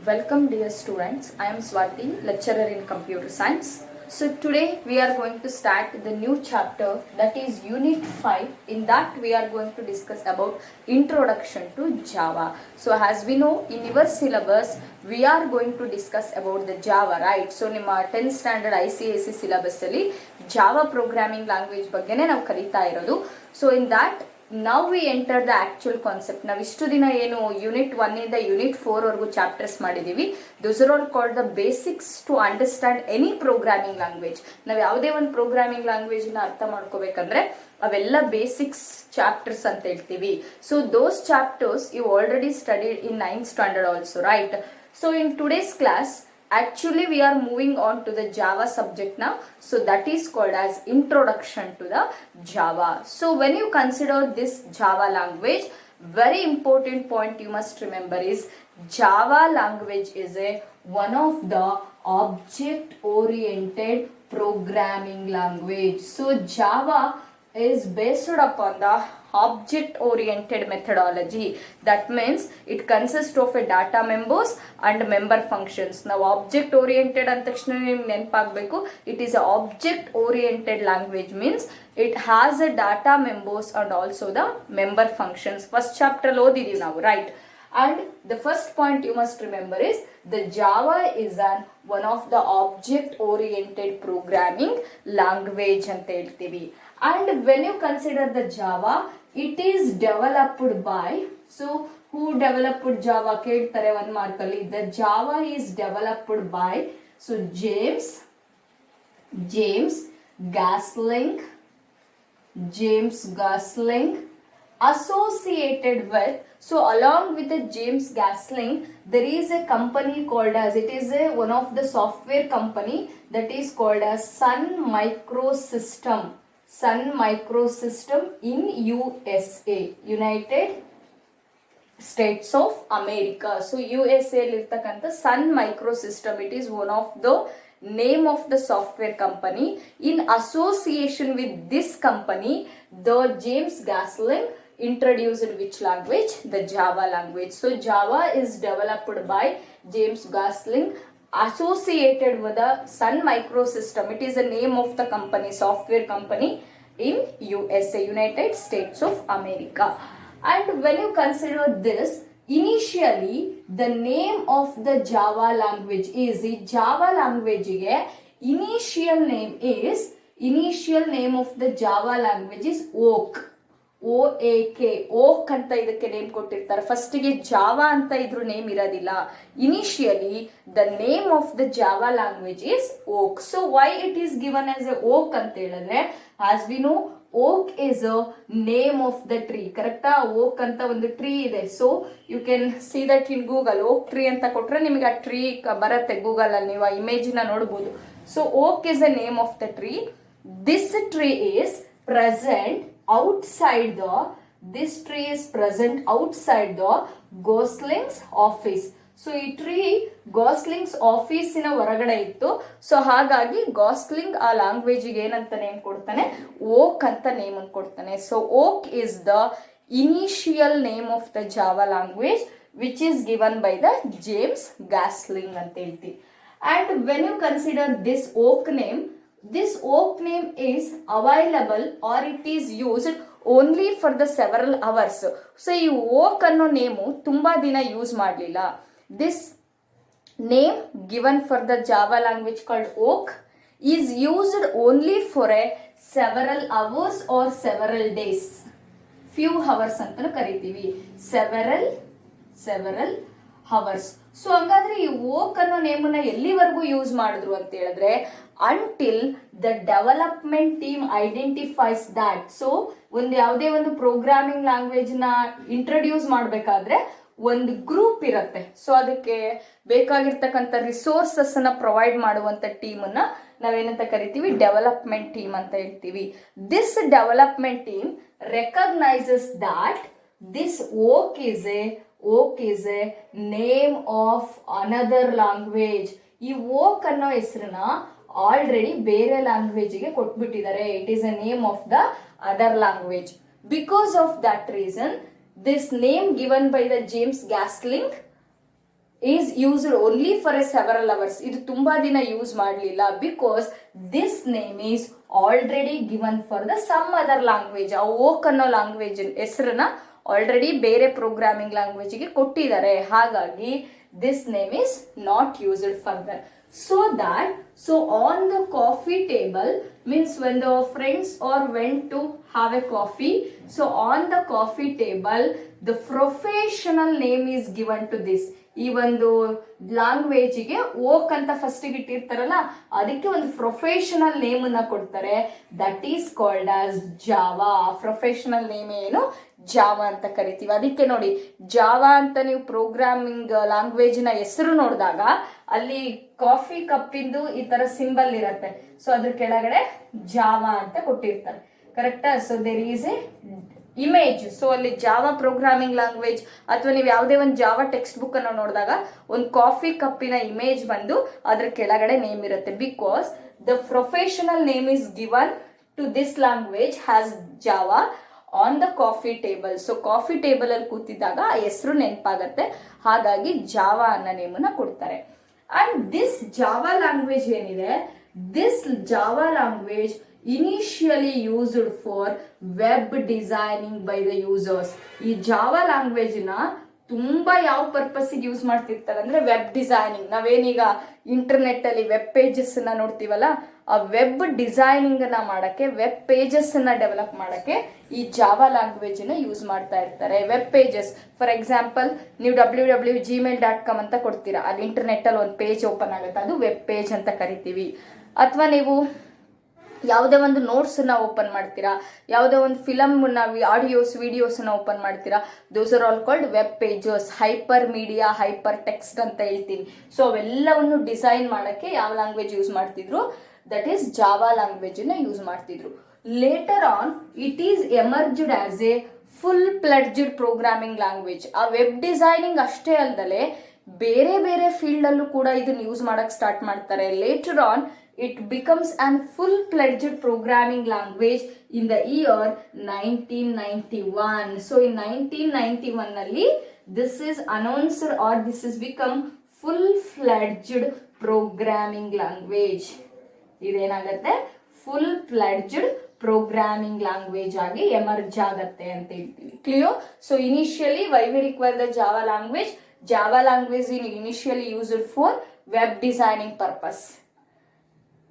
Welcome dear students, I am Swati, lecturer in computer science. So today we are going to start the new chapter, that is unit 5. In that we are going to discuss about introduction to Java. So as we know, in your syllabus we are going to discuss about the Java, right? So ನಿಮ್ಮ 10th standard ICSE syllabus ಅಲ್ಲಿ Java programming language ಬಗ್ಗೆನೇ ನಾವು ಕಲಿತಾ ಇರೋದು. So in that now we enter the actual concept. ನಾವು ಇಷ್ಟು ದಿನ ಏನು ಯೂನಿಟ್ 1 ಇಂದ ಯೂನಿಟ್ 4 ವರೆಗೂ ಚಾಪ್ಟರ್ಸ್ ಮಾಡಿದೀವಿ. Those are all called the basics to understand any programming language. ನಾವು ಯಾವುದೇ ಒಂದು ಪ್ರೋಗ್ರಾಮಿಂಗ್ ಲ್ಯಾಂಗ್ವೇಜ್ ನ ಅರ್ಥ ಮಾಡ್ಕೋಬೇಕಂದ್ರೆ ಅವೆಲ್ಲ ಬೇಸಿಕ್ಸ್ ಚಾಪ್ಟರ್ಸ್ ಅಂತ ಹೇಳ್ತೀವಿ. So those chapters you already studied in 9th standard also, right? So in today's class actually we are moving on to the Java subject now. So that is called as introduction to the Java. So when you consider this Java language, very important point you must remember is Java language is one of the object oriented programming language. So Java is based upon the object oriented methodology. That means it consists of a data members and member functions. Now object oriented ಅಂತ ತಕ್ಷಣ ನಿಮಗೆ ನೆನಪಾಗಬೇಕು, it is a object oriented language means it has a data members and also the member functions. First chapter ಓದಿದೀವಿ ನಾವು, right? And the first point you must remember is the Java is one of the object oriented programming language ಅಂತ ಹೇಳ್ತೀವಿ. And when you consider the Java, it is developed by, so who developed Java ಕೇಳ್ತಾರೆ ಒಂದು ಮಾರ್ಕಲ್ಲಿ. The Java is developed by, so James Gosling associated with, so along with the James Gosling there is a company called as, it is one of the software company that is called as Sun Microsystem in USA, United States of America. So USA ಇರ್ತಕ್ಕಂಥ Sun Microsystem, it is one of the name of the software company. In association with this company, the James Gosling introduced which language? The Java language. So Java is developed by James Gosling associated with the Sun Microsystem. It is the name of the company, software company in USA, United States of America. And when you consider this, initially the name of the Java language is, the Java language ಗೆ initial name of the Java language is Oak. OAK, Oak ಅಂತ ಇದಕ್ಕೆ name ಕೊಟ್ಟಿರ್ತಾರೆ. ಫಸ್ಟಿಗೆ Java ಅಂತ ಇದ್ರ name ಇರೋದಿಲ್ಲ. Initially the name of the Java language is Oak. So why it is given as a Oak ಅಂತ ಹೇಳಿದ್ರೆ, as we know Oak is a name of the tree. ಕರೆಕ್ಟಾ? ಓಕ್ ಅಂತ ಒಂದು ಟ್ರೀ ಇದೆ. So you can see that in Google. Oak tree ಅಂತ ಕೊಟ್ರೆ ನಿಮಗೆ ಆ ಟ್ರೀ ಬರುತ್ತೆ ಗೂಗಲ್ ಅಲ್ಲಿ, ನೀವು ಆ ಇಮೇಜ್ ನ ನೋಡಬಹುದು. So oak is a name of the tree. This tree is present outside the Gosling's office. So ಈ ಟ್ರೀ ಗೋಸ್ಲಿಂಗ್ಸ್ ಆಫೀಸಿನ ಹೊರಗಡೆ ಇತ್ತು. ಸೊ ಹಾಗಾಗಿ ಗೋಸ್ಲಿಂಗ್ ಆ ಲ್ಯಾಂಗ್ವೇಜಿಗೆ ಏನಂತ ನೇಮ್ ಕೊಡ್ತಾನೆ? ಓಕ್ ಅಂತ ನೇಮ್ ಅನ್ನು ಕೊಡ್ತಾನೆ. So oak is the initial name of the Java language which is given by the James Gosling ಅಂತ ಹೇಳ್ತೀವಿ. And when you consider this oak name, this oak name is available or it is used only for the several hours. So ಈ oak ಅನ್ನೋ name ತುಂಬಾ ದಿನ use ಮಾಡಲಿಲ್ಲ. This name given for the Java language called Oak is used only for a several hours or several days. few hours ಅಂತಾನು ಕರಿತೀವಿ. several hours. So ಹಂಗಾದ್ರೆ ಈ oak ಅನ್ನೋ ನೇಮನ್ನ ಎಲ್ಲಿವರೆಗೂ ಯೂಸ್ ಮಾಡಿದ್ರು ಅಂತ ಹೇಳಿದ್ರೆ, until the development team identifies that. So ಒಂದು ಯಾವುದೇ ಒಂದು ಪ್ರೋಗ್ರಾಮಿಂಗ್ ಲ್ಯಾಂಗ್ವೇಜ್ ನ ಇಂಟ್ರೊಡ್ಯೂಸ್ ಮಾಡಬೇಕಾದ್ರೆ ಒಂದು ಗ್ರೂಪ್ ಇರುತ್ತೆ. ಸೊ ಅದಕ್ಕೆ ಬೇಕಾಗಿರ್ತಕ್ಕಂಥ ರಿಸೋರ್ಸಸ್ ಅನ್ನ ಪ್ರೊವೈಡ್ ಮಾಡುವಂತ ಟೀಮ್ ಅನ್ನ ನಾವೇನಂತ ಕರಿತೀವಿ? ಡೆವಲಪ್ಮೆಂಟ್ ಟೀಮ್ ಅಂತ ಹೇಳ್ತೀವಿ. This development team recognises that this oak is a name of another language. ಈ ಓಕ್ ಅನ್ನೋ ಹೆಸರನ್ನ ಆಲ್ರೆಡಿ ಬೇರೆ ಲ್ಯಾಂಗ್ವೇಜ್ಗೆ ಕೊಟ್ಬಿಟ್ಟಿದ್ದಾರೆ. It is a name of the other language. Because of that reason this name given by the James Gosling is used only for a several hours. ಇದು ತುಂಬಾ ದಿನ use ಮಾಡಲಿಲ್ಲ because this name is already given for the some other language. ಆ oak ಅನ್ನೋ language ಹೆಸರನ್ನ already ಬೇರೆ programming ಲ್ಯಾಂಗ್ವೇಜ್ಗೆ ಕೊಟ್ಟಿದ್ದಾರೆ. ಹಾಗಾಗಿ this name is not used further. So on the coffee table means when the friends or went to have a coffee, so on the coffee table the professional name is given to this. ಈ ಒಂದು ಲ್ಯಾಂಗ್ವೇಜಿಗೆ oak ಅಂತ ಫಸ್ಟಿಗೆ ಇಟ್ಟಿರ್ತಾರಲ್ಲ, ಅದಕ್ಕೆ ಒಂದು professional name ಅನ್ನ ಕೊಡ್ತಾರೆ. That is called as Java. Professional name ಏನು? Java ಅಂತ ಕರಿತೀವಿ. ಅದಕ್ಕೆ ನೋಡಿ, ಜಾವಾ ಅಂತ ನೀವು ಪ್ರೋಗ್ರಾಮಿಂಗ್ ಲ್ಯಾಂಗ್ವೇಜ್ ನ ಹೆಸರು ನೋಡಿದಾಗ ಅಲ್ಲಿ ಕಾಫಿ ಕಪ್ಪಿಂದು ಈ ತರ ಸಿಂಬಲ್ ಇರತ್ತೆ. ಸೊ ಅದ್ರ ಕೆಳಗಡೆ ಜಾವಾ ಅಂತ ಕೊಟ್ಟಿರ್ತಾರೆ. ಕರೆಕ್ಟಾ? So there is a image. So ಅಲ್ಲಿ ಜಾವಾ ಪ್ರೋಗ್ರಾಮಿಂಗ್ ಲ್ಯಾಂಗ್ವೇಜ್ ಅಥವಾ ನೀವು ಯಾವುದೇ ಒಂದು ಜಾವಾ ಟೆಕ್ಸ್ಟ್ ಬುಕ್ ಅನ್ನು ನೋಡಿದಾಗ ಒಂದು ಕಾಫಿ ಕಪ್ಪಿನ ಇಮೇಜ್ ಬಂದು ಅದ್ರ ಕೆಳಗಡೆ ನೇಮ್ ಇರುತ್ತೆ. Because the professional name is given to this language has Java on the coffee table. So coffee table ಅಲ್ಲಿ ಕೂತಿದ್ದಾಗ ಆ ಹೆಸರು ನೆನಪಾಗತ್ತೆ. ಹಾಗಾಗಿ ಜಾವಾ ಅನ್ನೋ ನೇಮನ್ನ ಕೊಡ್ತಾರೆ. ಅಂಡ್ ದಿಸ್ ಜಾವಾ ಲ್ಯಾಂಗ್ವೇಜ್ ಏನಿದೆ, this Java language initially used for web designing by the users. ಈ Java language ನ ತುಂಬಾ ಯಾವ ಪರ್ಪಸ್ ಯೂಸ್ ಮಾಡ್ತಿರ್ತಾರೆ ಅಂದ್ರೆ ವೆಬ್ ಡಿಸೈನಿಂಗ್. ನಾವೇನೀಗ ಇಂಟರ್ನೆಟ್ ಅಲ್ಲಿ ವೆಬ್ ಪೇಜಸ್ ನ ನೋಡ್ತೀವಲ್ಲ, ಆ ವೆಬ್ ಡಿಸೈನಿಂಗ್ ನ ಮಾಡಕ್ಕೆ, ವೆಬ್ ಪೇಜಸ್ ನ ಡೆವಲಪ್ ಮಾಡಕ್ಕೆ ಈ ಜಾವಾ ಲ್ಯಾಂಗ್ವೇಜ್ ನ ಯೂಸ್ ಮಾಡ್ತಾ ಇರ್ತಾರೆ. ವೆಬ್ ಪೇಜಸ್ ಫಾರ್ ಎಕ್ಸಾಂಪಲ್, ನೀವು www.gmail.com ಅಂತ ಕೊಡ್ತೀರಾ, ಅಲ್ಲಿ ಇಂಟರ್ನೆಟ್ ಅಲ್ಲಿ ಒಂದು ಪೇಜ್ ಓಪನ್ ಆಗುತ್ತೆ, ಅದು ವೆಬ್ ಪೇಜ್ ಅಂತ ಕರಿತೀವಿ. ಅಥವಾ ನೀವು ಯಾವುದೇ ಒಂದು ನೋಟ್ಸ್ ನ ಓಪನ್ ಮಾಡ್ತೀರಾ, ಯಾವುದೇ ಒಂದು ಫಿಲಮ್ ನ ಆಡಿಯೋಸ್ ವಿಡಿಯೋಸ್ ನ ಓಪನ್ ಮಾಡ್ತೀರಾ, those are all called web pages. Hypermedia, hypertext ಅಂತ ಹೇಳ್ತೀವಿ. ಸೊ ಅವೆಲ್ಲವನ್ನು ಡಿಸೈನ್ ಮಾಡಕ್ಕೆ ಯಾವ ಲ್ಯಾಂಗ್ವೇಜ್ ಯೂಸ್ ಮಾಡ್ತಿದ್ರು? ದಟ್ ಈಸ್ ಜಾವಾ ಲ್ಯಾಂಗ್ವೇಜ್ ನ ಯೂಸ್ ಮಾಡ್ತಿದ್ರು. Later on it is emerged as a full pledged programming language. ಆ ವೆಬ್ ಡಿಸೈನಿಂಗ್ ಅಷ್ಟೇ ಅಲ್ಲದೆ ಬೇರೆ ಬೇರೆ ಫೀಲ್ಡ್ ಅಲ್ಲೂ ಕೂಡ ಇದನ್ನ ಯೂಸ್ ಮಾಡಕ್ ಸ್ಟಾರ್ಟ್ ಮಾಡ್ತಾರೆ. Later on it becomes an full-fledged programming language in the year 1991. So in 1991 ನಲ್ಲಿ this is announced or this has become full-fledged programming language. ಇದೇನಾಗತ್ತೆ? full-fledged programming language ಆಗಿ ಎಮರ್ಜ್ ಆಗತ್ತೆ ಅಂತ ಹೇಳ್ತೀವಿ. Clear? So initially why we require the Java language? Java language is initially used for web designing purpose.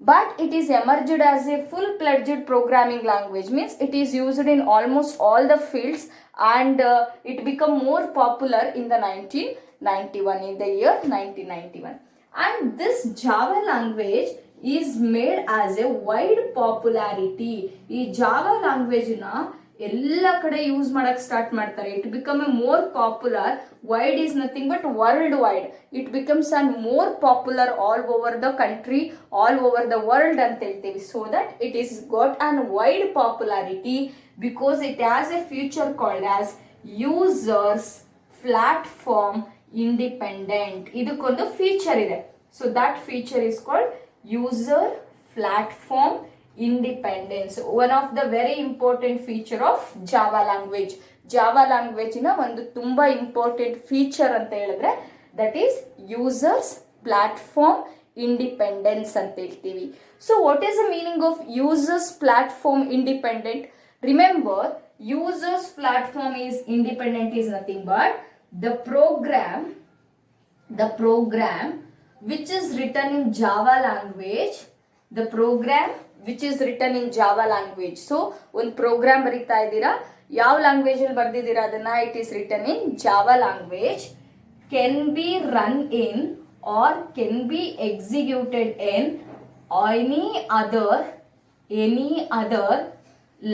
But it is emerged as a full-fledged programming language, means it is used in almost all the fields, and it became more popular in the 1991, in the year 1991. And this Java language is made as a wide popularity. ಈ Java language ನ ಎಲ್ಲ ಕಡೆ use ಮಾಡಕ್ start ಮಾಡ್ತಾರೆ. It become A more popular. Wide is nothing but world wide. It becomes an more popular all over the country, all over the world ಅಂತ ಹೇಳ್ತೀವಿ. So that it is got an wide popularity because it has A future called as users platform independent. ಇದಕ್ಕೊಂದು feature ಇದೆ. So that feature is called user platform independence. One of the very important feature of Java language. Java language ನ ಒಂದು ತುಂಬಾ important feature ಅಂತ ಹೇಳಿದ್ರೆ that is users platform independence ಅಂತ ಹೇಳ್ತೀವಿ. So what is the meaning of users platform independent? Remember, users platform is independent is nothing but the program which is written in Java language, the program which is written in Java language. So ಒಂದು program ಬರೀತಾ ಇದ್ದೀರಾ, ಯಾವ language ಅಲ್ಲಿ ಬರ್ದಿದ್ದೀರಾ ಅದನ್ನ, it is written in Java language, can be run in or can be executed in any other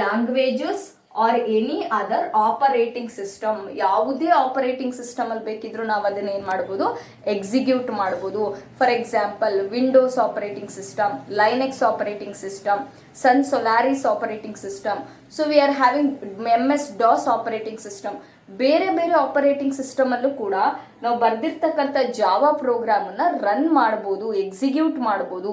languages or any other operating system. ಯಾವುದೇ operating system ಅಲ್ಲಿ ಬೇಕಿದ್ರು ನಾವು ಅದನ್ನ ಏನ್ ಮಾಡಬಹುದು? ಎಕ್ಸಿಕ್ಯೂಟ್ ಮಾಡಬಹುದು. For example, Windows operating system, Linux operating system, Sun Solaris operating system. So we are having MS DOS operating system. ಬೇರೆ ಬೇರೆ ಆಪರೇಟಿಂಗ್ ಸಿಸ್ಟಮ್ ಅಲ್ಲೂ ಕೂಡ ನಾವು ಬರ್ದಿರ್ತಕ್ಕಂಥ ಜಾವಾ ಪ್ರೋಗ್ರಾಮ್ ಅನ್ನ ರನ್ ಮಾಡಬಹುದು, ಎಕ್ಸಿಕ್ಯೂಟ್ ಮಾಡಬಹುದು.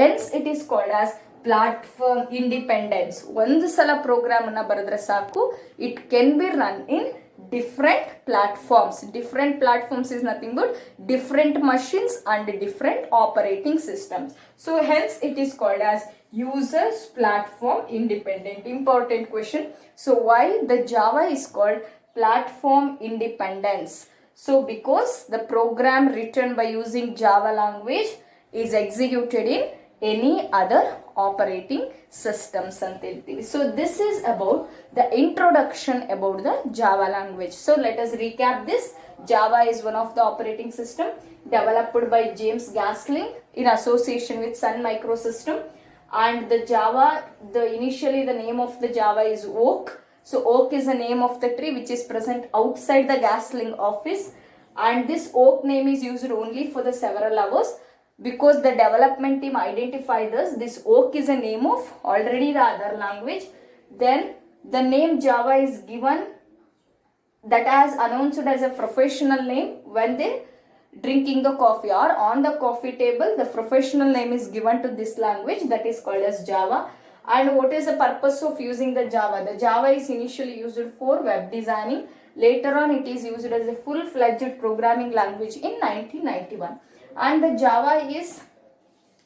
Hence it is called as platform independence. ಒಂದು ಸಲ ಪ್ರೋಗ್ರಾಮ್ ಅನ್ನ ಬರೆದ್ರೆ ಸಾಕು, it can be run in different platforms. Different platforms is nothing but different machines and different operating systems. So hence it is called as users platform independent. Important question. So why the Java is called platform independence? So because the program written by using Java language is executed in any other operating systems ಅಂತ ಹೇಳ್ತೀವಿ. So this is about the introduction about the Java language. So let us recap this. Java is one of the operating system developed by James Gosling in association with Sun Microsystem. And the Java, initially the name of the Java is Oak. So Oak is the name of the tree which is present outside the Gosling office, and this Oak name is used only for the several hours because the development team identified this Oak is a name of already the other language. Then the name Java is given, that has announced as a professional name when they drinking the coffee or on the coffee table. The professional name is given to this language, that is called as Java. And what is the purpose of using the Java? The Java is initially used for web designing. Later on it is used as a full-fledged programming language in 1991. And the Java is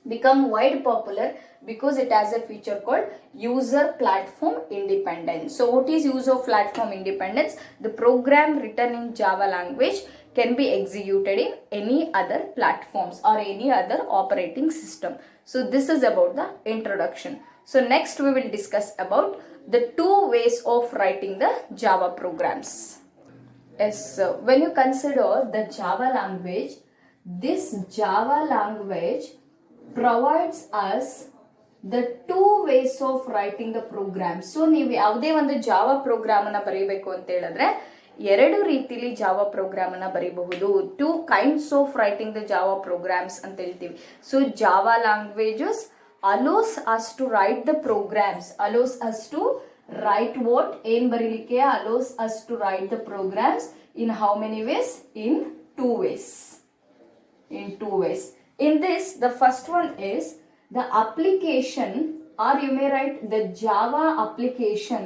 become wide popular because it has a feature called user platform independence. So what is user platform independence? The program written in Java language can be executed in any other platforms or any other operating system. So this is about the introduction. So next we will discuss about the two ways of writing the Java programs. Yes, so when you consider the Java language, this Java language provides us the two ways of writing the program. So ನೀವು ಯಾವುದೇ ಒಂದು Java program ಅನ್ನ ಬರೀಬೇಕು ಅಂತ ಹೇಳಿದ್ರೆ ಎರಡು ರೀತಿಲಿ Java program ಅನ್ನ ಬರೀಬಹುದು. Two kinds of writing the Java programs ಅಂತ ಹೇಳ್ತೀವಿ. So Java languages allows us to write the programs, allows us to write what ಏನ್ ಬರೀಲಿಕ್ಕೆ allows us to write the programs in how many ways? In two ways. In two ways. In this, the first one is the application, or you may write the Java application,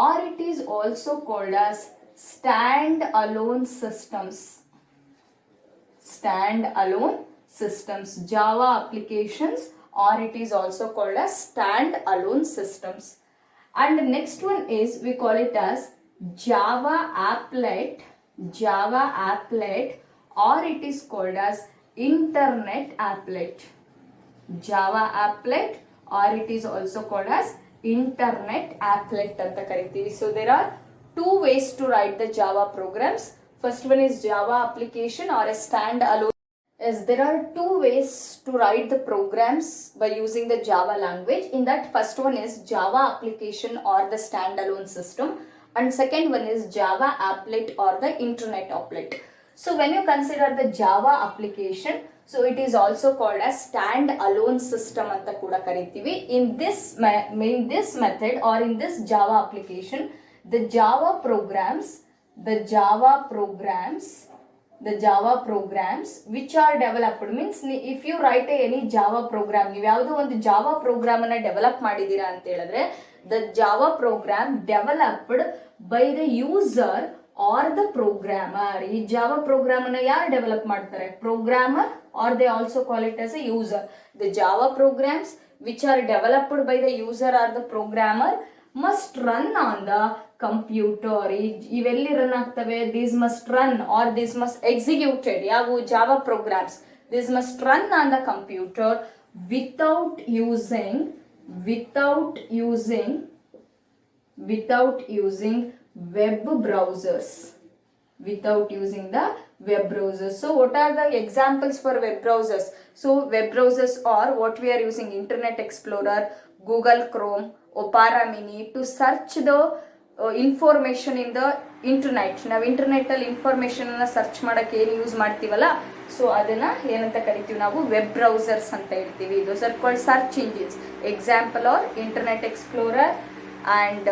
or it is also called as stand-alone systems. Stand-alone systems, Java applications, or it is also called as stand-alone systems. And the next one is, we call it as Java applet, or it is called as internet applet. Java applet, or it is also called as internet applet anta karitivi. So there are two ways to write the Java programs. First one is Java application or a stand-alone. Yes, there are two ways to write the programs by using the Java language. In that, first one is Java application or the stand-alone system, and second one is Java applet or the internet applet. So when you consider the Java application, so it is also called as stand-alone system anta kuda karitivi. In this method or in this Java application, the Java programs which are developed, means if you write any Java program, ನೀವು ಯಾವುದೋ ಒಂದು Java program ಅನ್ನ develop ಮಾಡಿದ್ದೀರಾ ಅಂತ ಹೇಳಿದ್ರೆ, the Java program developed by the user or the programmer. ಈ Java program ಅನ್ನ ಯಾರು ಡೆವಲಪ್ ಮಾಡ್ತಾರೆ? Programmer, or they also call it as a user. The Java programs which are developed by the user or the programmer must run on the computer. ಇವೆಲ್ಲಿ run ಆಗ್ತವೆ? These must run or these must executed. ಯಾವ Java programs? This must run on the computer without using web browsers. Without using the web browsers. So what are the examples for web browsers? So web browsers are what we are using: Internet Explorer, Google Chrome, Opera Mini to search the information in the internet. ನಾವು internet ಅಲ್ಲಿ information ಅನ್ನ search ಮಾಡಕ್ಕೆ ಏನು use ಮಾಡ್ತೀವಲ್ಲ, so ಅದನ್ನ ಏನಂತ ಕರಿತೀವಿ ನಾವು? ವೆಬ್ ಬ್ರೌಸರ್ಸ್ ಅಂತ ಹೇಳ್ತೀವಿ. Those are called search engines. Example are Internet Explorer and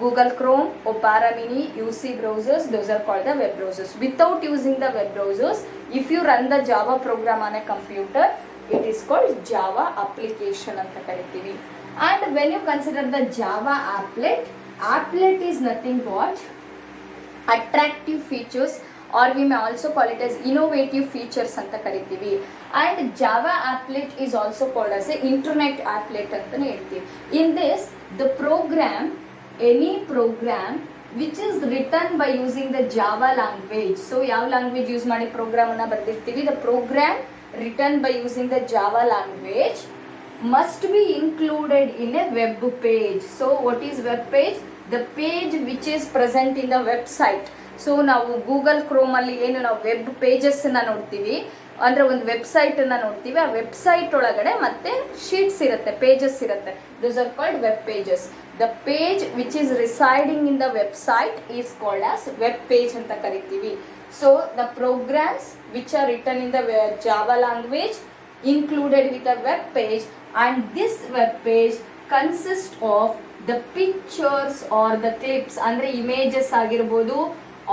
Google Chrome, Opera Mini, UC browsers, those are called the web browsers. Without using the web browsers, if you run the Java program on a computer, it is called Java application anta karitivi. And when you consider the Java applet, applet is nothing but attractive features, or we may also call it as innovative features anta karitivi. And Java applet is also called as a internet applet antane heltivi. In this, the program, any program which is written by using the Java language, so yav language use ಮಾಡಿ program ಅನ್ನ ಬರ್ದಿರ್ತೀವಿ, the program written by using the Java language must be included in a web page. So what is web page? The page which is present in the website. So ನಾವು Google ಕ್ರೋಮಲ್ಲಿ ಏನು ನಾವು web ಪೇಜಸ್ಸನ್ನು ನೋಡ್ತೀವಿ, ಅಂದರೆ ಒಂದು ವೆಬ್ಸೈಟನ್ನು ನೋಡ್ತೀವಿ, ಆ website ಒಳಗಡೆ ಮತ್ತೆ ಶೀಟ್ಸ್ ಇರುತ್ತೆ, ಪೇಜಸ್ ಇರುತ್ತೆ. Those are called web pages. The page which is residing in the website is called as web page ಅಂತ ಕರಿತೀವಿ. So the programs which are written in the Java language included with a web page, and this web page consists of the pictures or the clips, ಅಂದ್ರೆ images ಆಗಿರ್ಬೋದು,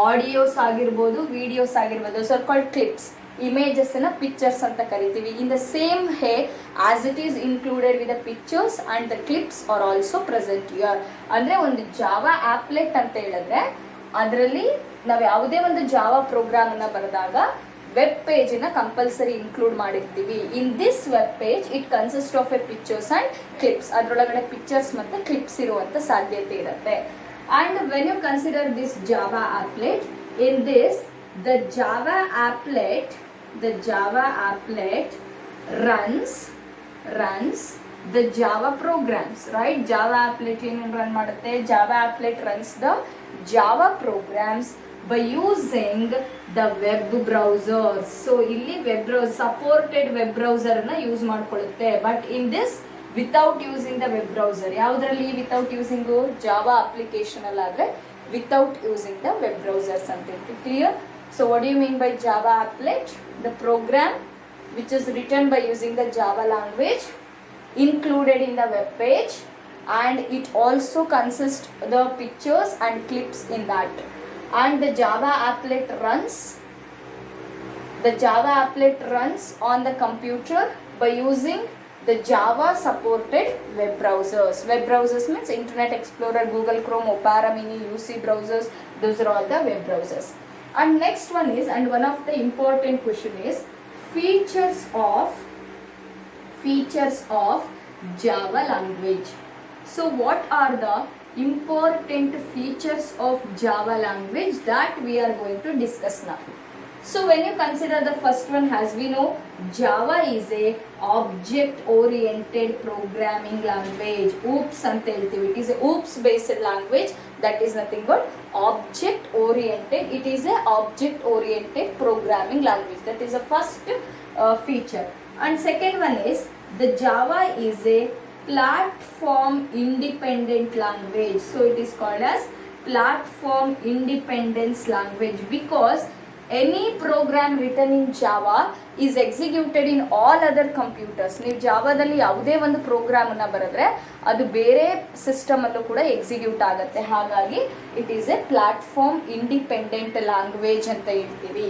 audios ಆಗಿರ್ಬೋದು, videos ಆಗಿರ್ಬೋದು. So called clips. Images ಅನ್ನ pictures ಅಂತ ಕರಿತೀವಿ. In the same way as it is included with the pictures and the clips are also present here. ಅಂದ್ರೆ ಒಂದು Java ಆಪ್ಲೆಟ್ ಅಂತ ಹೇಳಿದ್ರೆ ಅದರಲ್ಲಿ ನಾವು ಯಾವುದೇ ಒಂದು ಜಾವಾ ಪ್ರೋಗ್ರಾಮ್ ಅನ್ನ ಬರೆದಾಗ ವೆಬ್ ಪೇಜ್ ನ ಕಂಪಲ್ಸರಿ ಇನ್ಕ್ಲೂಡ್ ಮಾಡಿರ್ತೀವಿ. In this web page it consist of a pictures and clips. ಅದರೊಳಗಡೆ ಪಿಕ್ಚರ್ಸ್ ಮತ್ತೆ ಕ್ಲಿಪ್ಸ್ ಇರುವಂತ ಸಾಧ್ಯತೆ ಇರುತ್ತೆ. And when you consider this Java applet, in this the Java applet runs the Java programs, right? Java applet ಏನು run ಮಾಡುತ್ತೆ? Java applet runs the Java programs by using the web browser. So ಇಲ್ಲಿ web browser, supported web browser ಅನ್ನ use ಮಾಡ್ಕೊಳ್ಳುತ್ತೆ. But in this without using the web browser. ಯಾವುದರಲ್ಲಿ without using? Java application ಅಲ್ಲಾದ್ರೆ without using the web browsers ಅಂತ ಹೇಳ್ತೀವಿ. Clear? So what do you mean by Java applet? The program which is written by using the Java language included in the web page, and it also consists the pictures and clips in that. And the Java applet runs on the computer by using the Java supported web browsers. Web browsers means Internet Explorer, Google Chrome, Opera Mini, UC browsers. Those are all the web browsers. And next one is, and one of the important question is, features of Java language. So what are the important features of Java language that we are going to discuss now? So when you consider the first one, as we know, Java is a object oriented programming language. OOPS anta heltivi. It is a OOPS based language. That is nothing but object oriented. It is a object oriented programming language. That is the first feature. And second one is, the Java is a platform independent language. So it is called as platform independence language because any program written in Java is executed in all other computers. ನೀವು ಜಾವಾದಲ್ಲಿ ಯಾವುದೇ ಒಂದು program ಅನ್ನ ಬರೆದ್ರೆ ಅದು ಬೇರೆ system ಅಲ್ಲೂ ಕೂಡ ಎಕ್ಸಿಕ್ಯೂಟ್ ಆಗುತ್ತೆ. ಹಾಗಾಗಿ it is a platform independent language ಅಂತ ಹೇಳ್ತೀವಿ.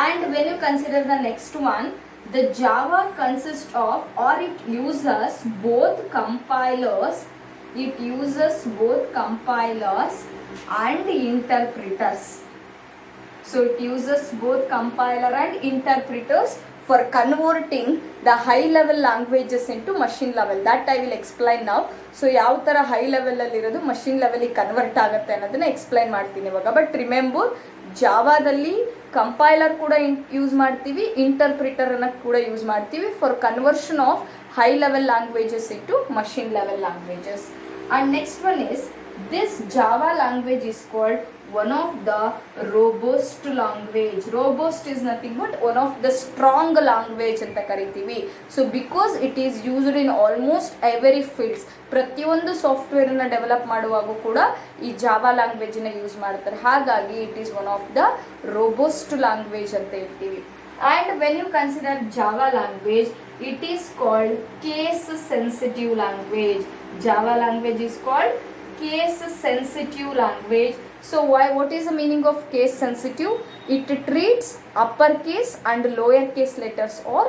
And when you consider the next one, the Java consists of, or it uses both compilers and interpreters. So it uses both compiler and interpreters for converting the high level languages into machine level. That I will explain now. So ಯಾವ ತರ high level ಅಲ್ಲಿ ಇರೋದು machine level convert ಆಗುತ್ತೆ ಅನ್ನೋದನ್ನ explain ಮಾಡ್ತೀನಿ ಇವಾಗ. But remember, ಜಾವಾದಲ್ಲಿ compiler ಕೂಡ ಯೂಸ್ ಮಾಡ್ತೀವಿ, ಇಂಟರ್ಪ್ರಿಟರ್ ಅನ್ನ ಕೂಡ ಯೂಸ್ ಮಾಡ್ತೀವಿ for conversion of high level languages into machine level languages. And next one is, this Java language is called one of the robust language. Robust is nothing but one of the strong language anta karitivi. So because it is used in almost every fields, ಪ್ರತಿಯೊಂದು software ಅನ್ನ develop ಮಾಡುವಾಗೂ ಕೂಡ ಈ Java language ನ use ಮಾಡ್ತಾರೆ. ಹಾಗಾಗಿ it is one of the robust language ಅಂತ ಹೇಳ್ತೀವಿ. And when you consider Java language, it is called case sensitive language. Java language is called case sensitive language. So what is the meaning of case sensitive? It treats uppercase and lowercase letters or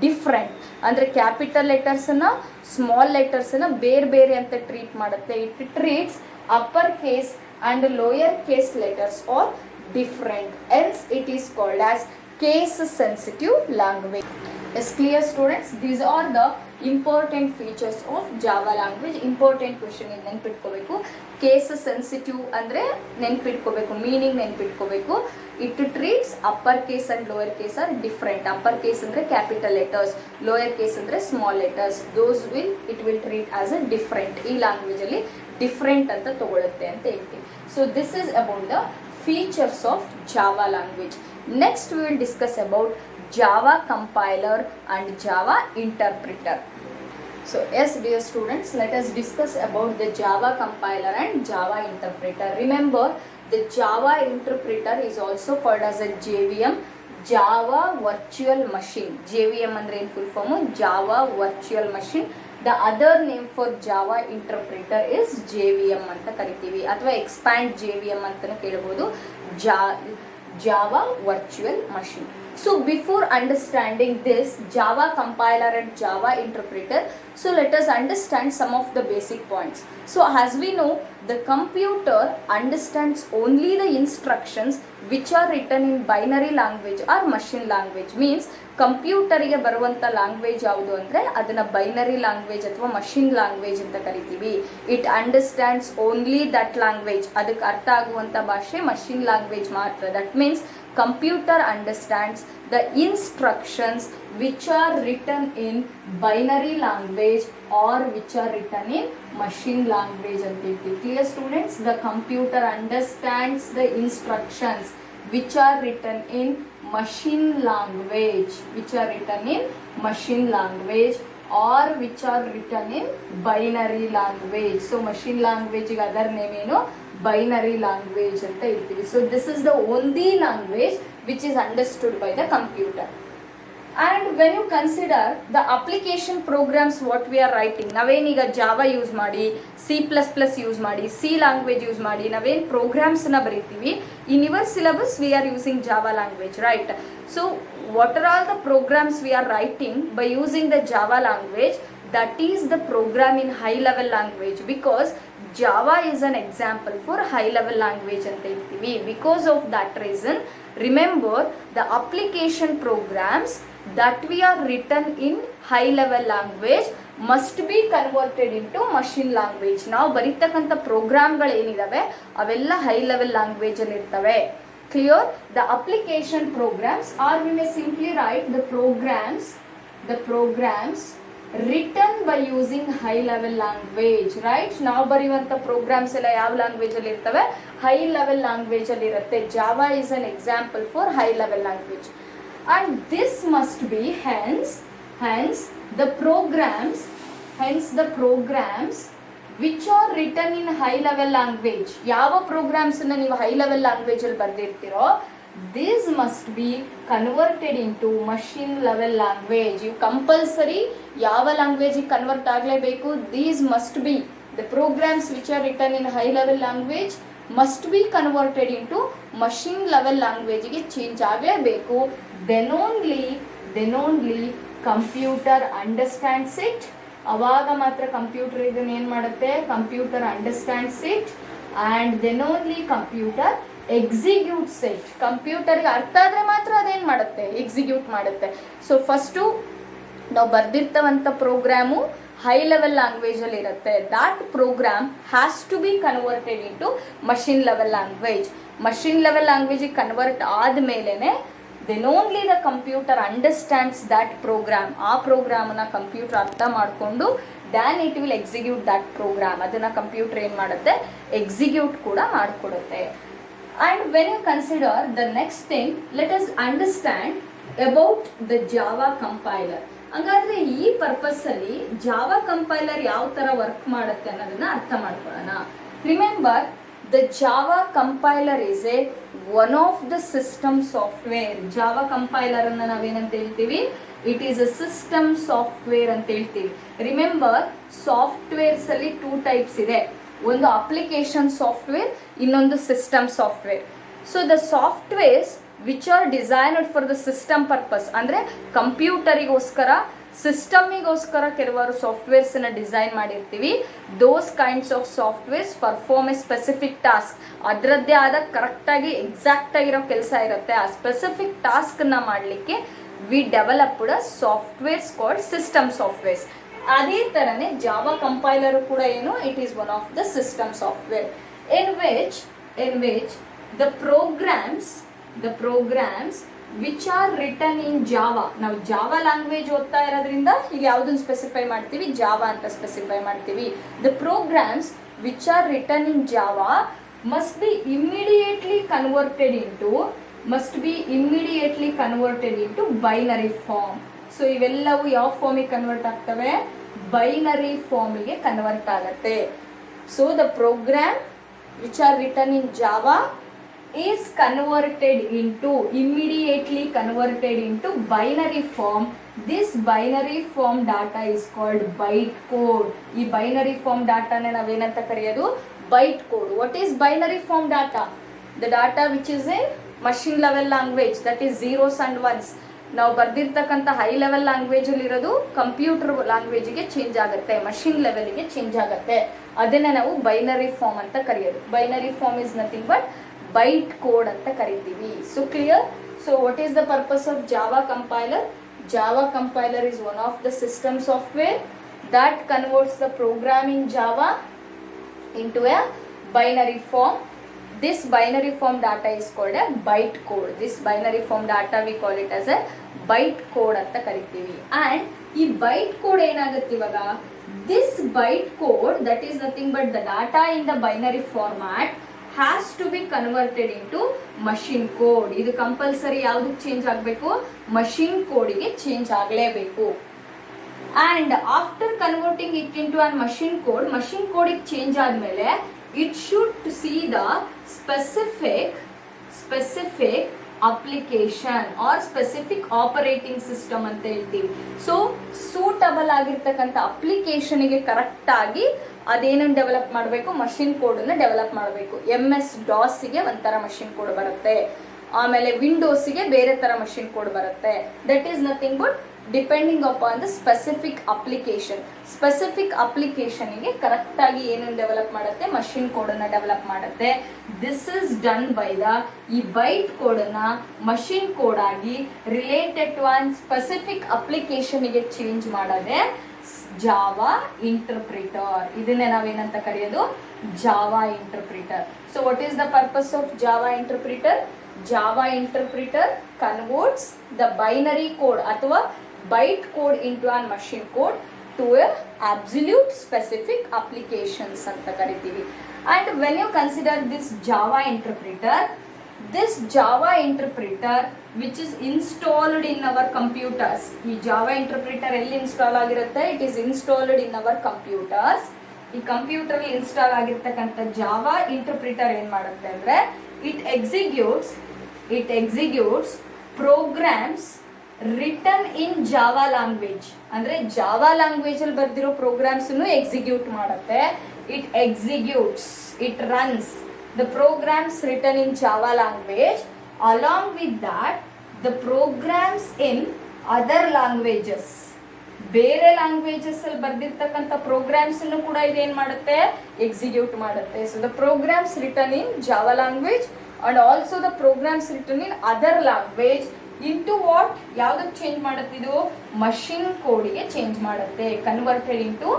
different. ಅಂದರೆ capital ಲೆಟರ್ಸನ್ನು small ಲೆಟರ್ಸನ್ನು ಬೇರೆ ಬೇರೆ ಅಂತ treat ಮಾಡುತ್ತೆ. It treats upper case and lower case letters are different, else it is called as case sensitive language. Yes, clear students? These are the important features of Java language. Important question is ನೆನ್ಪಿಟ್ಕೋಬೇಕು. Case sensitive ಅಂದರೆ ನೆನ್ಪಿಟ್ಕೋಬೇಕು, meaning ನೆನ್ಪಿಟ್ಕೋಬೇಕು. It treats upper case and lower case are different. Upper case ಅಂದರೆ capital letters, lower case ಅಂದರೆ small letters. Those it will treat as a different. ಈ ಲ್ಯಾಂಗ್ವೇಜಲ್ಲಿ different ಅಂತ ತಗೊಳುತ್ತೆ ಅಂತ ಹೇಳ್ತೀವಿ. So this is about the features of Java language. Next we will discuss about Java compiler and Java interpreter. So yes dear students, let us discuss about the Java compiler and Java interpreter. Remember, the Java interpreter is also called as a JVM, Java virtual machine. JVM andre in full form Java virtual machine. The other name for Java interpreter is JVM ಅಂತ ಕರಿತೀವಿ, ಅಥವಾ expand JVM ಅಂತಲೂ ಕೇಳಬಹುದು, Java virtual machine. So before understanding this Java compiler and Java interpreter, so let us understand some of the basic points. So as we know, the computer understands only the instructions which are written in binary language or machine language. Means ಕಂಪ್ಯೂಟರಿಗೆ ಬರುವಂಥ language ಯಾವುದು ಅಂದರೆ ಅದನ್ನು binary language ಅಥವಾ machine language ಅಂತ ಕರಿತೀವಿ. It understands only that language. ಅದಕ್ಕೆ ಅರ್ಥ ಆಗುವಂಥ ಭಾಷೆ ಮಷಿನ್ ಲ್ಯಾಂಗ್ವೇಜ್ ಮಾತ್ರ. That means computer understands the instructions which are written in binary language or which are written in machine language ಅಂತ ಹೇಳ್ತೀವಿ. Clear students? The computer understands the instructions which are written in machine language, which are written in machine language or which are written in binary language. So machine language ಗೆ other name ಏನು? Binary language ಅಂತ ಹೇಳ್ತೀವಿ. So this is the only language which is understood by the computer. And when you consider the application programs what we are writing, ನಾವೇನೀಗ Java use ಮಾಡಿ, C++ use ಮಾಡಿ, C language use ಮಾಡಿ ನಾವೇನು ಪ್ರೋಗ್ರಾಮ್ಸನ್ನ ಬರೀತೀವಿ, in your syllabus we are using Java language, right? So what are all the programs we are writing by using the Java language? That is the program in high level language, because Java is an example for high level language ಅಂತ ಹೇಳ್ತೀವಿ. Because of that reason, remember the application programs that we are written in high level language must be converted into machine language. ನಾವು ಬರೀತಕ್ಕಂಥ ಪ್ರೋಗ್ರಾಮ್ಗಳು ಏನಿದಾವೆ ಅವೆಲ್ಲ high level language ಅಲ್ಲಿ ಇರ್ತವೆ. Clear? The application programs or we may simply write the programs written by using high level language, right? ನಾವು ಬರೆಯುವಂಥ programmes ಎಲ್ಲ ಯಾವ language ಅಲ್ಲಿ ಇರ್ತವೆ? ಹೈ ಲೆವೆಲ್ ಲ್ಯಾಂಗ್ವೇಜ್ ಅಲ್ಲಿ ಇರುತ್ತೆ. Java is an example for high level language. And this must be hence the programs which are written in high level language. ಯಾವ programmes ಅನ್ನ ನೀವು ಹೈ ಲೆವೆಲ್ ಲ್ಯಾಂಗ್ವೇಜ್ ಅಲ್ಲಿ ಬರೆದಿರ್ತೀರೋ, this must be converted into machine level language. You compulsory ಯಾವ language convert ಆಗಲೇಬೇಕು. These must be the programs which are written in high level language must be converted into machine level language ಗೆ change ಆಗಲೇಬೇಕು. then only computer understands it. ಅವಾಗ ಮಾತ್ರ computer ಇದನ್ನ ಏನು ಮಾಡುತ್ತೆ? Computer understands it and then only computer executes it. ಕಂಪ್ಯೂಟರ್ಗೆ ಅರ್ಥ ಆದರೆ ಮಾತ್ರ ಅದೇನು ಮಾಡುತ್ತೆ? ಎಕ್ಸಿಕ್ಯೂಟ್ ಮಾಡುತ್ತೆ. ಸೊ ಫಸ್ಟು ನಾವು ಬರ್ದಿರ್ತವಂಥ ಪ್ರೋಗ್ರಾಮು ಹೈ ಲೆವೆಲ್ ಲ್ಯಾಂಗ್ವೇಜ್ ಅಲ್ಲಿ ಇರುತ್ತೆ. That program has to be converted into machine level language. Machine level ಲ್ಯಾಂಗ್ವೇಜಿಗೆ ಕನ್ವರ್ಟ್ ಆದಮೇಲೆ then only the computer understands that program. ಆ ಪ್ರೋಗ್ರಾಮನ್ನ ಕಂಪ್ಯೂಟರ್ ಅರ್ಥ ಮಾಡಿಕೊಂಡು then it will execute that program. ಅದನ್ನು computer ಏನು ಮಾಡುತ್ತೆ? ಎಕ್ಸಿಕ್ಯೂಟ್ ಕೂಡ ಮಾಡಿಕೊಡುತ್ತೆ. And when you consider the next thing, let us understand about the Java compiler. ಹಂಗಾದ್ರೆ ಈ ಪರ್ಪಸ್ ಅಲ್ಲಿ ಜಾವಾ ಕಂಪೈಲರ್ ಯಾವ ತರ ವರ್ಕ್ ಮಾಡುತ್ತೆ ಅನ್ನೋದನ್ನ ಅರ್ಥ ಮಾಡ್ಕೊಳ್ಳೋಣ. Remember, the Java compiler is a one of the system software. Java compiler ಅನ್ನ ನಾವೇನಂತ ಹೇಳ್ತೀವಿ? It is a system software ಅಂತ ಹೇಳ್ತೀವಿ. ರಿಮೆಂಬರ್, ಸಾಫ್ಟ್ವೇರ್ಸ್ ಅಲ್ಲಿ 2 ಟೈಪ್ಸ್ ಇದೆ. ಒಂದು ಅಪ್ಲಿಕೇಶನ್ ಸಾಫ್ಟ್ವೇರ್, ಇನ್ನೊಂದು system software. So the softwares which are designed for the system purpose. ಅಂದರೆ ಕಂಪ್ಯೂಟರಿಗೋಸ್ಕರ, ಸಿಸ್ಟಮಿಗೋಸ್ಕರ ಕೆಲವರು ಸಾಫ್ಟ್ವೇರ್ಸನ್ನು ಡಿಸೈನ್ ಮಾಡಿರ್ತೀವಿ. Those kinds of softwares perform a specific task. ಅದರದ್ದೇ ಆದ ಕರೆಕ್ಟಾಗಿ ಎಕ್ಸಾಕ್ಟಾಗಿರೋ ಕೆಲಸ ಇರುತ್ತೆ. ಆ ಸ್ಪೆಸಿಫಿಕ್ ಟಾಸ್ಕನ್ನು ಮಾಡಲಿಕ್ಕೆ we developed softwares called system softwares. ಅದೇ ಥರನೇ ಜಾವಾ ಕಂಪೈಲರು ಕೂಡ ಏನು, it is one of the system software in which the programs which are written in Java. ನಾವು ಜಾವಾ ಲ್ಯಾಂಗ್ವೇಜ್ ಓದ್ತಾ ಇರೋದ್ರಿಂದ ಇಲ್ಲಿ ಯಾವುದನ್ನು ಸ್ಪೆಸಿಫೈ ಮಾಡ್ತೀವಿ, ಜಾವಾ ಅಂತ ಸ್ಪೆಸಿಫೈ ಮಾಡ್ತೀವಿ. The programs which are written in Java must be immediately converted into binary form. So ಇವೆಲ್ಲವೂ ಯಾವ ಫಾರ್ಮಿಗೆ ಕನ್ವರ್ಟ್ ಆಗ್ತವೆ, ಬೈನರಿ ಫಾರ್ಮಿಗೆ ಕನ್ವರ್ಟ್ ಆಗುತ್ತೆ. So the program which are written in Java is immediately converted into binary form. This binary form data is called bytecode. ಈ binary form data ನ ನಾವೇನಂತ ಕರೆಯೋದು, bytecode. What is binary form data? The data which is in machine level language, that is zeros and ones. ನಾವು ಬರ್ದಿರ್ತಕ್ಕಂಥ high level language ಅಲ್ಲಿ ಇರೋದು computer ಲ್ಯಾಂಗ್ವೇಜ್ಗೆ change ಆಗುತ್ತೆ, machine ಲೆವೆಲ್ಗೆ ಚೇಂಜ್ ಆಗುತ್ತೆ. ಅದನ್ನ ನಾವು ಬೈನರಿ ಫಾರ್ಮ್ ಅಂತ ಕರೆಯೋದು. Binary form is nothing but byte code ಅಂತ ಕರಿತೀವಿ. So clear? So what is the purpose of Java compiler? Java compiler is one of the system software that converts the program in Java into a binary form. This binary form data is called a bytecode. This binary form data we call it as a bytecode ಅಂತ ಕರಿತೀವಿ. And ಈ bytecode ಏನಾಗುತ್ತೆ ಇವಾಗ, this bytecode that is nothing but the data in the binary format has to be converted into machine code. ಇದು compulsory ಯಾವುದಕ್ಕೆ change ಆಗಬೇಕು, machine ಕೋಡಿಗೆ change ಆಗಲೇಬೇಕು. And after converting it into a machine code ಗೆ change ಆದಮೇಲೆ it should see the specific application or specific operating system ಅಂತ ಹೇಳ್ತೀವಿ. So suitable ಆಗಿರ್ತಕ್ಕಂಥ ಅಪ್ಲಿಕೇಶನ್ಗೆ ಕರೆಕ್ಟ್ ಆಗಿ ಅದೇನನ್ನು ಡೆವಲಪ್ ಮಾಡಬೇಕು, ಮಷಿನ್ ಕೋಡನ್ನು ಡೆವಲಪ್ ಮಾಡಬೇಕು. MS DOSಗೆ ಒಂಥರ ಮಷಿನ್ ಕೋಡ್ ಬರುತ್ತೆ, ಆಮೇಲೆ ವಿಂಡೋಸ್ಗೆ ಬೇರೆ ಥರ ಮಷಿನ್ ಕೋಡ್ ಬರುತ್ತೆ. That is nothing but depending upon the specific ಅಪ್ಲಿಕೇಶನ್ಗೆ ಕರೆಕ್ಟಾಗಿ ಏನನ್ನು ಡೆವಲಪ್ ಮಾಡುತ್ತೆ, ಮಷಿನ್ ಕೋಡನ್ನು ಡೆವಲಪ್ ಮಾಡುತ್ತೆ. This is done by the ಈ ಬೈಟ್ ಕೋಡನ್ನು ಮಷಿನ್ ಕೋಡ್ ಆಗಿ ರಿಲೇಟೆಡ್ ಟು ಒನ್ ಸ್ಪೆಸಿಫಿಕ್ ಅಪ್ಲಿಕೇಶನ್ಗೆ ಚೇಂಜ್ ಮಾಡೋದೇ ಜಾವಾ ಇಂಟರ್ಪ್ರಿಟರ್. ಇದನ್ನೇ ನಾವೇನಂತ ಕರೆಯೋದು, Java interpreter. So what is the purpose of Java interpreter? Java interpreter converts the binary code ಅಥವಾ byte code into a machine code to a absolute specific applications ಅಂತ ಕರಿತೀವಿ. And when you consider this Java interpreter which is installed in our computers, ಈ Java interpreter ಎಲ್ಲಿ install ಆಗಿರುತ್ತೆ, it is installed in our computers. ಈ computer install ಆಗಿರ್ತಕ್ಕಂಥ Java interpreter ಏನ್ ಮಾಡುತ್ತೆ ಅಂದ್ರೆ, it executes programs written in Java language. ಅಂದ್ರೆ Java language ಅಲ್ಲಿ ಬರ್ದಿರೋ ಪ್ರೋಗ್ರಾಮ್ಸ್ ಎಕ್ಸಿಕ್ಯೂಟ್ ಮಾಡುತ್ತೆ. it runs the programs written in Java language. Along with that, the programs in other languages, ಬೇರೆ languages ಅಲ್ಲಿ ಬರ್ದಿರ್ತಕ್ಕಂಥ ಪ್ರೋಗ್ರಾಮ್ಸ್ ಕೂಡ ಇದೇನ್ ಮಾಡುತ್ತೆ, ಎಕ್ಸಿಕ್ಯೂಟ್ ಮಾಡುತ್ತೆ. So the programs written in Java language and also the programs written in other language into what, ಯಾವ್ದಕ್ಕೆ change ಮಾಡುತ್ತೆ, ಇದು ಮಷಿನ್ ಕೋಡ್ಗೆ ಚೇಂಜ್ ಮಾಡುತ್ತೆ, ಕನ್ವರ್ಟೆಡ್ ಇಂಟು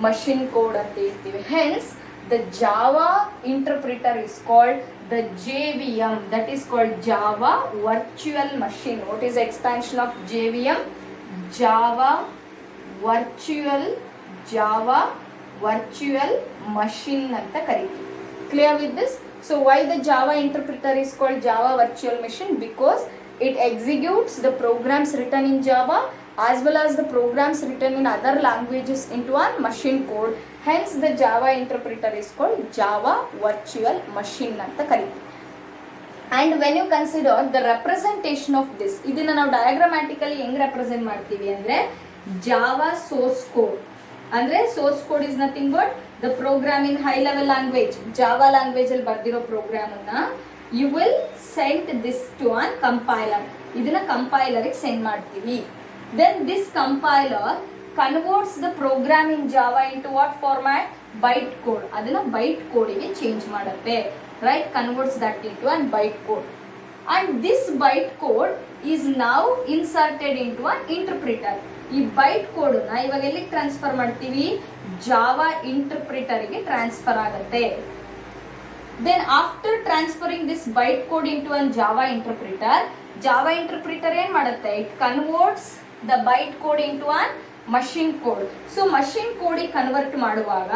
ಮಷಿನ್ ಕೋಡ್ ಅಂತ ಹೇಳ್ತೀವಿ. Hence the Java interpreter is called the JVM, that is called Java Virtual Machine. What is the expansion of JVM? Java Virtual Machine ಅಂತ ಕರೀತೀವಿ. Clear with this? So why the Java interpreter is called Java Virtual Machine? Because it executes the programs written in Java as well as the programs written in other languages into a machine code. Hence the Java interpreter is called Java Virtual Machine anta ಕರೀತೀವಿ. And when you consider the representation of this, ಇದನ್ನ ನಾವು ಡಯಾಗ್ರಾಮ್ಯಾಟಿಕಲಿ ಹೆಂಗ್ represent ಮಾಡ್ತೀವಿ ಅಂದ್ರೆ, Java source code ಅಂದ್ರೆ source code is nothing but the program in high level language, Java language ಅಲ್ಲಿ ಬರ್ದಿರೋ program ಅನ್ನ you will send this to an compiler. ಇದನ್ನ ಕಂಪೈಲರ್ಗೆ ಸೆಂಡ್ ಮಾಡ್ತೀವಿ. Then this compiler converts the program in Java into what format? Byte code. ಅದನ್ನ byte ಕೋಡಿಗೆ change ಮಾಡುತ್ತೆ, right? Converts that into an byte code. And this byte code is now inserted into an interpreter. ಈ byte code ನ ಇವಾಗ ಎಲ್ಲಿಗೆ transfer ಮಾಡ್ತೀವಿ? Java interpreter ಗೆ transfer ಆಗುತ್ತೆ. Then after transferring this bytecode into a Java interpreter ಏನ್ ಮಾಡುತ್ತೆ? It converts the bytecode into a machine code. So machine code convert ಮಾಡುವಾಗ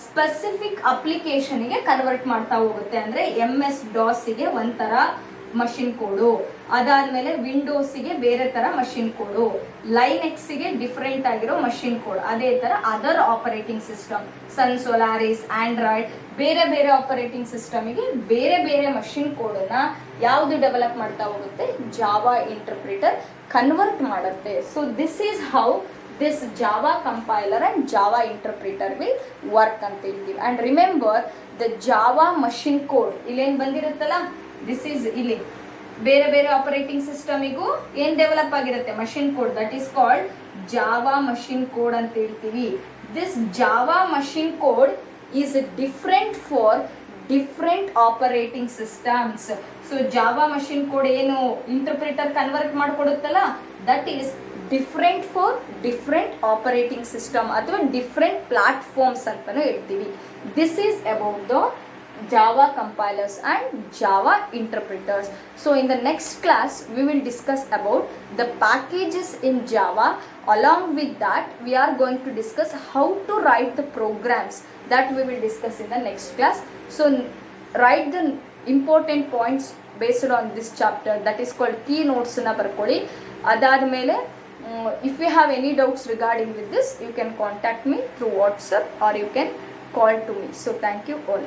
ಸ್ಪೆಸಿಫಿಕ್ ಅಪ್ಲಿಕೇಶನ್ ಗೆ ಕನ್ವರ್ಟ್ ಮಾಡ್ತಾ ಹೋಗುತ್ತೆ. ಅಂದ್ರೆ MS DOS ಗೆ ಒಂಥರ ಮಷಿನ್ ಕೋಡು, ಅದಾದ್ಮೇಲೆ ವಿಂಡೋಸ್ ಗೆ ಬೇರೆ ತರ ಮಷಿನ್ ಕೋಡು, ಲೈನೆಕ್ಸ್ ಗೆ ಡಿಫರೆಂಟ್ ಆಗಿರೋ ಮಷಿನ್ ಕೋಡ್, ಅದೇ ತರ other operating system Sun, Solaris, Android, ಬೇರೆ ಬೇರೆ ಆಪರೇಟಿಂಗ್ ಸಿಸ್ಟಮ್ ಗೆ ಬೇರೆ ಬೇರೆ ಮಷಿನ್ ಕೋಡ್ ನ ಯಾವ್ದು ಡೆವಲಪ್ ಮಾಡ್ತಾ ಹೋಗುತ್ತೆ? ಜಾವಾ ಇಂಟರ್ಪ್ರಿಟರ್ ಕನ್ವರ್ಟ್ ಮಾಡುತ್ತೆ. So this is how this Java compiler and Java interpreter will work ಅಂತ ಹೇಳ್ತೀವಿ. And remember the Java machine code ಇಲ್ಲೇನ್ ಬಂದಿರುತ್ತಲ್ಲ, ದಿಸ್ ಈಸ್ ಇಲ್ಲಿ ಬೇರೆ ಬೇರೆ ಆಪರೇಟಿಂಗ್ ಸಿಸ್ಟಮಿಗೂ ಏನ್ ಡೆವಲಪ್ ಆಗಿರುತ್ತೆ? Machine code. That is called Java machine code ಅಂತ ಹೇಳ್ತೀವಿ. This Java machine code is different for different operating systems. So Java machine code ಏನು interpreter convert ಮಾಡ್ಕೊಡುತ್ತಲ್ಲ, that is different for different operating system ಅಥವಾ different platforms ಅಂತಾನು ಹೇಳ್ತೀವಿ. This is about the Java compilers and Java interpreters. So in the next class we will discuss about the packages in Java. Along with that we are going to discuss how to write the programs that we will discuss in the next class. So write the important points based on this chapter, that is called key notes na barkoli. Adadmele if you have any doubts regarding with this, you can contact me through WhatsApp or you can call to me. So thank you all.